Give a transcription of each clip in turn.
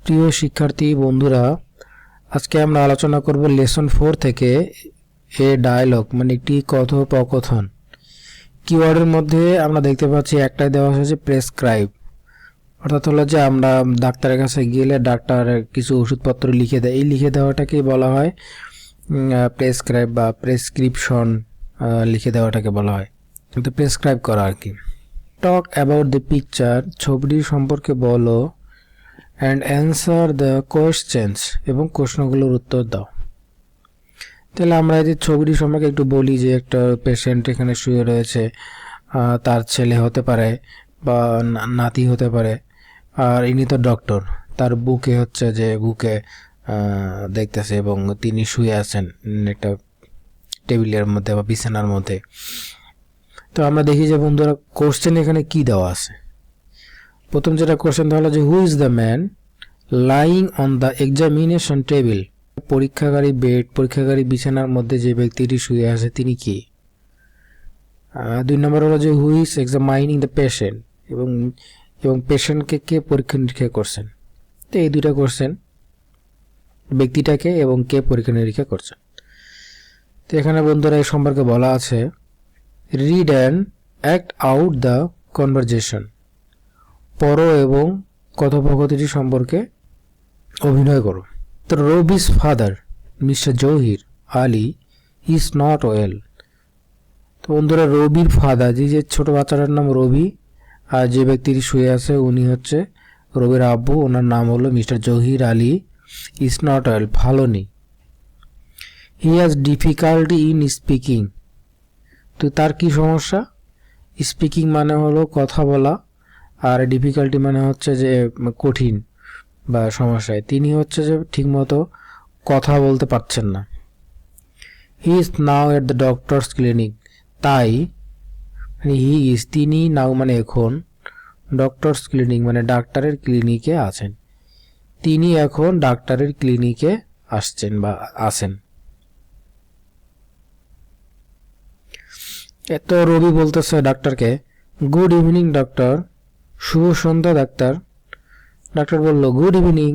প্রিয় শিক্ষার্থী বন্ধুরা, আজকে আমরা আলোচনা করব লেসন 4 থেকে এ ডায়ালগ মানে একটি কথোপকথন। কিওয়ার্ডের মধ্যে আমরা দেখতে পাচ্ছি একটাই দেওয়া হয়েছে প্রেসক্রাইব, অর্থাৎ হলো যে আমরা ডাক্তারের কাছে গেলে ডাক্তার কিছু ওষুধপত্র লিখে দেয়, এই লিখে দেওয়াটাকে বলা হয় প্রেসক্রাইব বা প্রেসক্রিপশন। লিখে দেওয়াটাকে বলা হয় কিন্তু প্রেসক্রাইব করা আর কি। টক অ্যাবাউট দ্য পিকচার, ছবিটি সম্পর্কে বলো, অ্যান্ড অ্যান্সার দ্য কোয়েশ্চেন্স, এবং প্রশ্নগুলোর উত্তর দাও। তাহলে আমরা এই ছবিটি সম্পর্কে একটু বলি যে একটা পেশেন্ট এখানে শুয়ে রয়েছে, তার ছেলে হতে পারে বা নাতি হতে পারে, আর ইনি তো ডক্টর, তার বুকে হচ্ছে যে বুকে দেখতেছে এবং তিনি শুয়ে আছেন একটা টেবিলের মধ্যে বা বিছানার মধ্যে। তো আমরা দেখি যে বন্ধুরা কোশ্চেন এখানে কি দেওয়া আছে। প্রথম যেটা কোশ্চেন হলো যে who is the man lying on the examination table, পরীক্ষাগারী বিছানার মধ্যে যে ব্যক্তিটি শুয়ে আছে তিনি কি। 2 নম্বর হলো যে who is examining the patient, এবং পেশেন্টকে কে পরীক্ষা নিরীক্ষা করছেন। তো এই দুইটা কোশ্চেন, ব্যক্তিটাকে এবং কে পরীক্ষা নিরীক্ষা করছেন। তো এখানে বন্ধুরা এই সম্পর্কে বলা আছে read and act out the conversation, পড়ো এবং কথোপকথনটি সম্পর্কে অভিনয় করো। তো Ravi's father mister Zahir Ali is not well. তো বন্ধুরা রবির ফাদার, যে ছোট বাচ্চাটার নাম রবি, আর যে ব্যক্তিটি শুয়ে আছে উনি হচ্ছে রবির আব্বু, ওনার নাম হলো mister Zahir Ali, is not well, ভালো নেই। He has difficulty in speaking, তো তার কি সমস্যা। স্পিকিং মানে হলো কথা বলা, আর ডিফিকাল্টি মানে হচ্ছে যে কঠিন বা সমস্যায়, তিনি হচ্ছে যে ঠিকমতো কথা বলতে পারছেন না। He is now at the doctors clinic, তাই হি ইজ তিনি, নাও মানে এখন, ডক্টরস ক্লিনিক মানে ডাক্তারের ক্লিনিকে আছেন, তিনি এখন ডাক্তারের ক্লিনিকে আসছেন বা আছেন। এত রবি বলতেছে ডাক্তারকে গুড ইভিনিং ডক্টর, শুভ সন্ধ্যা ডাক্তার। ডাক্তার বলল গুড ইভিনিং,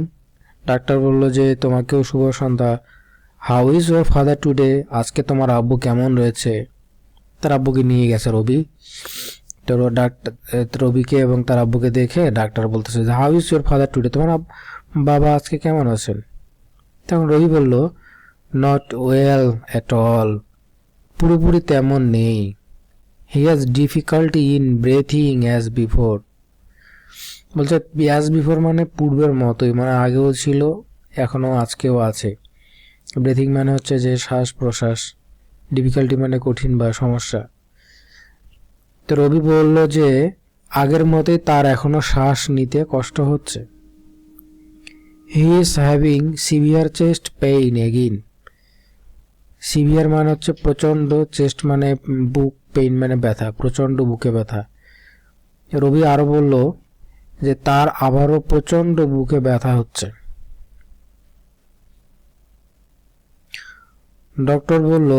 ডাক্তার বলল যে তোমাকেও শুভ সন্ধ্যা। How is your father today, আজকে তোমার আব্বু কেমন রয়েছে। তার আব্বুকে নিয়ে গেছে রবি। তো ডাক্তার রবিকে এবং তার আব্বুকে দেখে ডাক্তার বলতেছে যে how is your father today, তোমার বাবা আজকে কেমন আছেন। তখন রবি বলল নট ওয়েল অ্যাট অল, পুরোপুরি তেমন নেই। He has difficulty in breathing as before, বলছে অ্যাজ বিফোর মানে পূর্বের মতোই, মানে আগেও ছিল এখনও আজকেও আছে। ব্রেথিং মানে হচ্ছে যে শ্বাস প্রশ্বাস, ডিফিকাল্টি মানে কঠিন বা সমস্যা। তো রবি বলল যে আগের মতোই তার এখনো শ্বাস নিতে কষ্ট হচ্ছে। He is having severe chest pain again, severe মানে হচ্ছে প্রচণ্ড, চেস্ট মানে বুক, পেইন মানে ব্যথা, প্রচণ্ড বুকে ব্যথা। রবি আরো বলল যে তার আবারও প্রচণ্ড বুকে ব্যথা হচ্ছে। ডক্টর বলল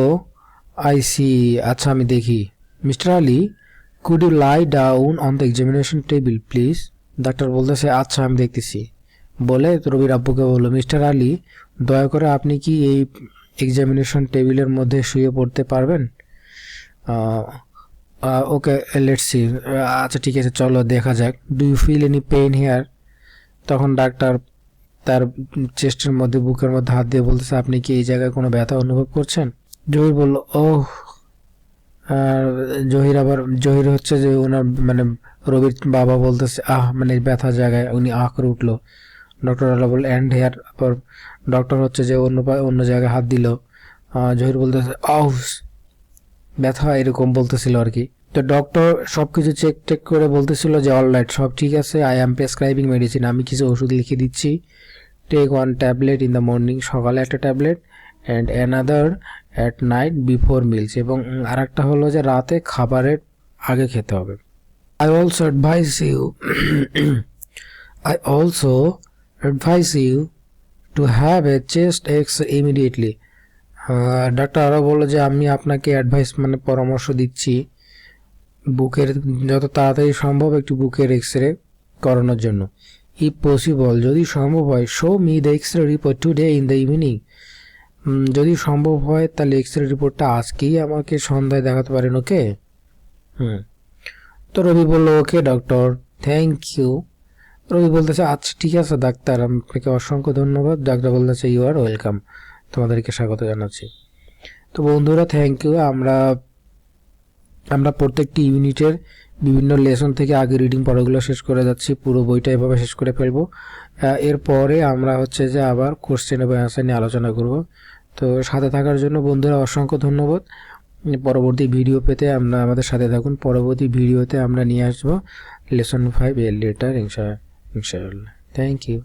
আই সি, আচ্ছা আমি দেখি। Mister Ali could you lie down on the examination table please, ডাক্তার বলতেছে আচ্ছা আমি দেখতেছি। বলে রবির আব্বুকে বললো মিস্টার আলী দয়া করে আপনি কি এই এক্সামিনেশন টেবিলের মধ্যে শুয়ে পড়তে পারবেন। ওকে লেটস সি, আচ্ছা ঠিক আছে চলো দেখা যাক। Do you feel any pain here, তখন ডাক্তার তার চেস্টের মধ্যে বুকের মধ্যে হাত দিয়ে বলতেছে আপনি কি এই জায়গায় কোনো ব্যথা অনুভব করছেন। জহির বলল ওহ, আর জহির হচ্ছে যে ওনার মানে রবির বাবা বলতেছে আহ, মানে ব্যথা জায়গায় উনি আহ করে উঠলো। ডক্টর আল্লাহ বলল অ্যান্ড হেয়ার, পর ডক্টর হচ্ছে যে অন্য জায়গায় হাত দিল। জহির বলতেছে আহ ব্যথা, এরকম বলতেছিল আর কি। তো ডক্টর সবকিছু চেক করে বলতেছিল যে অলরাইট সব ঠিক আছে, আই অ্যাম প্রেসক্রাইবিং মেডিসিন, আমি কিছু ওষুধ লিখে দিচ্ছি। Take 1 tablet in the morning, সকালে একটা tablet, and another at night before meals, এবং আর একটা হলো যে রাতে খাবারের আগে খেতে হবে। I also advise you to have a chest X immediately. ডাক্তার আরও বললো যে আমি আপনাকে অ্যাডভাইস মানে পরামর্শ দিচ্ছি বুকের যত তাড়াতাড়ি সম্ভব একটু বুকের এক্স রে করানোর জন্য। ইফ পসিবল, যদি সম্ভব হয়, show me the x-ray report today in the evening. যদি সম্ভব হয় তাহলে এক্সরে রিপোর্টটা আজকেই আমাকে সন্ধ্যায় দেখাতে পারেন, ওকে? তো রবি বললো ওকে ডক্টর, থ্যাংক ইউ। রবি বলতেছে আচ্ছা ঠিক আছে ডাক্তার, আপনাকে অসংখ্য ধন্যবাদ। ডাক্তার বলতেছে ইউ আর ওয়েলকাম, তোমাদেরকে স্বাগত জানাচ্ছি। তো বন্ধুরা থ্যাংক ইউ। আমরা প্রত্যেকটি ইউনিটের বিভিন্ন লেসন থেকে আগে রিডিং পড়াগুলো শেষ করে যাচ্ছি, পুরো বইটা এভাবে শেষ করে ফেলবো। এরপরে আমরা হচ্ছে যে আবার কোশ্চেন এবং অ্যান্সার নিয়ে আলোচনা করব। তো সাথে থাকার জন্য বন্ধুরা অসংখ্য ধন্যবাদ। পরবর্তী ভিডিও পেতে আমাদের সাথে থাকুন। পরবর্তী ভিডিওতে আমরা নিয়ে আসবো লেসন 5 এর লেটার ইনশাআল্লাহ। Thank you.